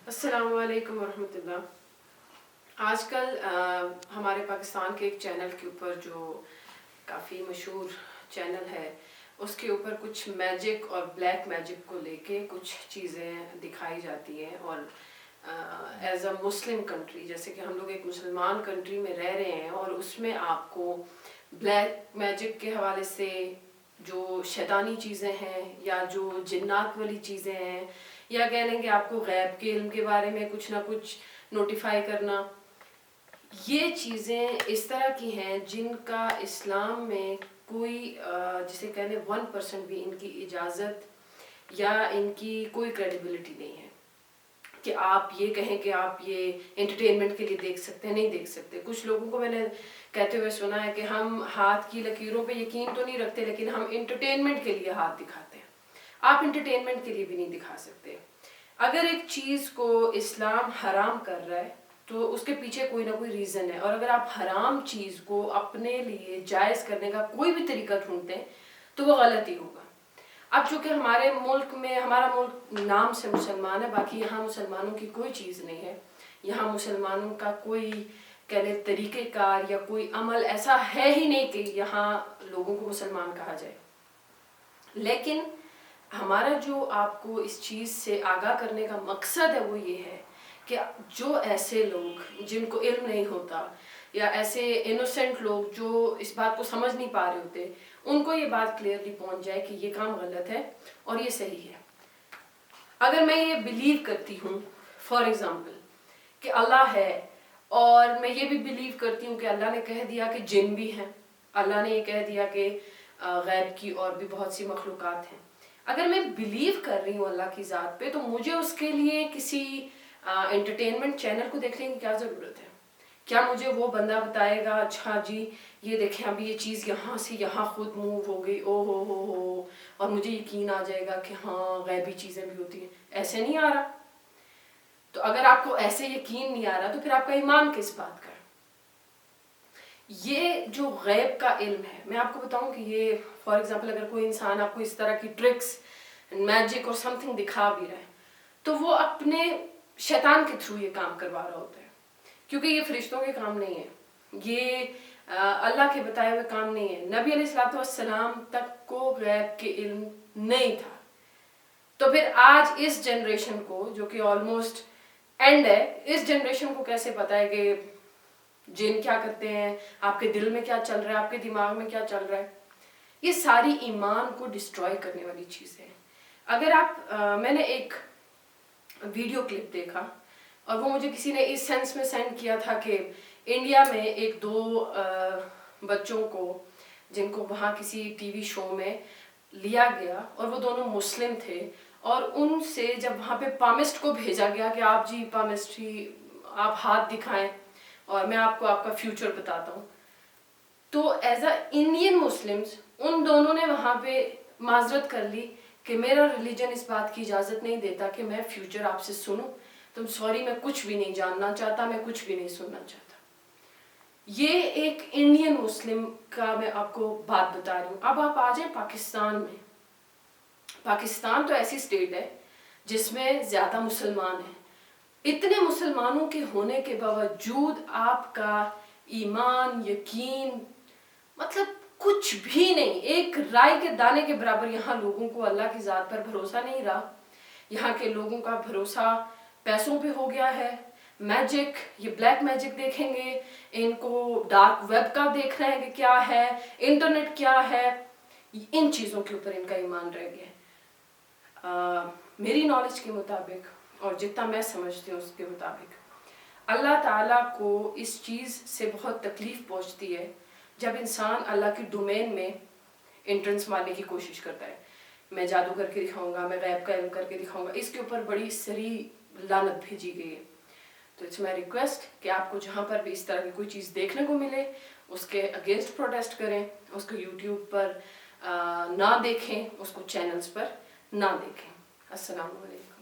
السلام علیکم ورحمۃ اللہ۔ آج کل ہمارے پاکستان کے ایک چینل کے اوپر جو کافی مشہور چینل ہے اس کے اوپر کچھ میجک اور بلیک میجک کو لے کے کچھ چیزیں دکھائی جاتی ہیں، اور ایز اے مسلم کنٹری، جیسے کہ ہم لوگ ایک مسلمان کنٹری میں رہ رہے ہیں، اور اس میں آپ کو بلیک میجک کے حوالے سے جو شیطانی چیزیں ہیں یا جو جنات والی چیزیں ہیں، یا کہہ لیں کہ آپ کو غیب کے علم کے بارے میں کچھ نہ کچھ نوٹیفائی کرنا، یہ چیزیں اس طرح کی ہیں جن کا اسلام میں کوئی جسے کہنے 1% بھی ان کی اجازت یا ان کی کوئی کریڈیبلٹی نہیں ہے کہ آپ یہ کہیں کہ آپ یہ انٹرٹینمنٹ کے لیے دیکھ سکتے ہیں، نہیں دیکھ سکتے۔ کچھ لوگوں کو میں نے کہتے ہوئے سنا ہے کہ ہم ہاتھ کی لکیروں پہ یقین تو نہیں رکھتے، لیکن ہم انٹرٹینمنٹ کے لیے ہاتھ دکھاتے ہیں۔ آپ انٹرٹینمنٹ کے لیے بھی نہیں دکھا سکتے۔ اگر ایک چیز کو اسلام حرام کر رہا ہے تو اس کے پیچھے کوئی نہ کوئی ریزن ہے، اور اگر آپ حرام چیز کو اپنے لیے جائز کرنے کا کوئی بھی طریقہ ڈھونڈتے ہیں تو وہ غلط ہی ہوگا۔ اب چونکہ ہمارے ملک میں، ہمارا ملک نام سے مسلمان ہے، باقی یہاں مسلمانوں کی کوئی چیز نہیں ہے، یہاں مسلمانوں کا کوئی کہنے طریقہ کار یا کوئی عمل ایسا ہے ہی نہیں کہ یہاں لوگوں کو مسلمان کہا جائے۔ لیکن ہمارا جو آپ کو اس چیز سے آگاہ کرنے کا مقصد ہے وہ یہ ہے کہ جو ایسے لوگ جن کو علم نہیں ہوتا، یا ایسے انوسنٹ لوگ جو اس بات کو سمجھ نہیں پا رہے ہوتے، ان کو یہ بات کلیئرلی پہنچ جائے کہ یہ کام غلط ہے اور یہ صحیح ہے۔ اگر میں یہ بلیو کرتی ہوں فار ایگزامپل کہ اللہ ہے، اور میں یہ بھی بلیو کرتی ہوں کہ اللہ نے کہہ دیا کہ جن بھی ہیں، اللہ نے یہ کہہ دیا کہ غیب کی اور بھی بہت سی مخلوقات ہیں، اگر میں بلیو کر رہی ہوں اللہ کی ذات پہ، تو مجھے اس کے لیے کسی انٹرٹینمنٹ چینل کو دیکھنے کی کیا ضرورت ہے؟ کیا مجھے وہ بندہ بتائے گا اچھا جی یہ دیکھیں ابھی یہ چیز یہاں سے یہاں خود موو ہو گئی، او ہو، اور مجھے یقین آ جائے گا کہ ہاں غیبی چیزیں بھی ہوتی ہیں؟ ایسے نہیں آ رہا۔ تو اگر آپ کو ایسے یقین نہیں آ رہا تو پھر آپ کا ایمان کس بات کا ہے؟ یہ جو غیب کا علم ہے، میں آپ کو بتاؤں کہ یہ فار ایگزامپل اگر کوئی انسان آپ کو اس طرح کی ٹرکس، میجک اور سم تھنگ دکھا بھی رہا ہے تو وہ اپنے شیطان کے تھرو یہ کام کروا رہا ہوتا ہے، کیونکہ یہ فرشتوں کے کام نہیں ہے، یہ اللہ کے بتائے ہوئے کام نہیں ہے۔ نبی علیہ السلام تک کو غیب کے علم نہیں تھا، تو پھر آج اس جنریشن کو جو کہ آلموسٹ اینڈ ہے، اس جنریشن کو کیسے پتا ہے کہ جن کیا کرتے ہیں، آپ کے دل میں کیا چل رہا ہے، آپ کے دماغ میں کیا چل رہا ہے؟ یہ ساری ایمان کو ڈسٹروائے کرنے والی چیزیں ہیں۔ اگر آپ میں نے ایک ویڈیو کلپ دیکھا، اور وہ مجھے کسی نے اس سینس میں سینڈ کیا تھا کہ انڈیا میں ایک دو بچوں کو جن کو وہاں کسی ٹی وی شو میں لیا گیا، اور وہ دونوں مسلم تھے، اور ان سے جب وہاں پہ پامسٹ کو بھیجا گیا کہ آپ جی پامسٹری آپ ہاتھ دکھائیں اور میں آپ کو آپ کا فیوچر بتاتا ہوں، تو ایز اے انڈین مسلمز ان دونوں نے وہاں پہ معذرت کر لی کہ میرا ریلیجن اس بات کی اجازت نہیں دیتا کہ میں فیوچر آپ سے سنوں، تم سوری میں کچھ بھی نہیں جاننا چاہتا، میں کچھ بھی نہیں سننا چاہتا۔ یہ ایک انڈین مسلم کا میں آپ کو بات بتا رہی ہوں۔ اب آپ آ جائیں پاکستان میں۔ پاکستان تو ایسی اسٹیٹ ہے جس میں زیادہ مسلمان ہیں، اتنے مسلمانوں کے ہونے کے باوجود آپ کا ایمان، یقین، مطلب کچھ بھی نہیں، ایک رائے کے دانے کے برابر یہاں لوگوں کو اللہ کی ذات پر بھروسہ نہیں رہا۔ یہاں کے لوگوں کا بھروسہ پیسوں پہ ہو گیا ہے، میجک، یہ بلیک میجک دیکھیں گے، ان کو ڈارک ویب کا دیکھ رہے ہیں کہ کیا ہے، انٹرنیٹ کیا ہے، ان چیزوں کے اوپر ان کا ایمان رہ گیا ہے۔ میری نالج کے مطابق اور جتنا میں سمجھتی ہوں اس کے مطابق، اللہ تعالیٰ کو اس چیز سے بہت تکلیف پہنچتی ہے جب انسان اللہ کی ڈومین میں انٹرنس مارنے کی کوشش کرتا ہے۔ میں جادو کر کے دکھاؤں گا، میں غیب کا علم کر کے دکھاؤں گا، اس کے اوپر بڑی سری لعنت بھیجی گئی ہے۔ تو اٹس مائی ریکویسٹ کہ آپ کو جہاں پر بھی اس طرح کی کوئی چیز دیکھنے کو ملے اس کے اگینسٹ پروٹیسٹ کریں، اس کو یوٹیوب پر نہ دیکھیں، اس کو چینلز پر نہ دیکھیں۔ السلام علیکم۔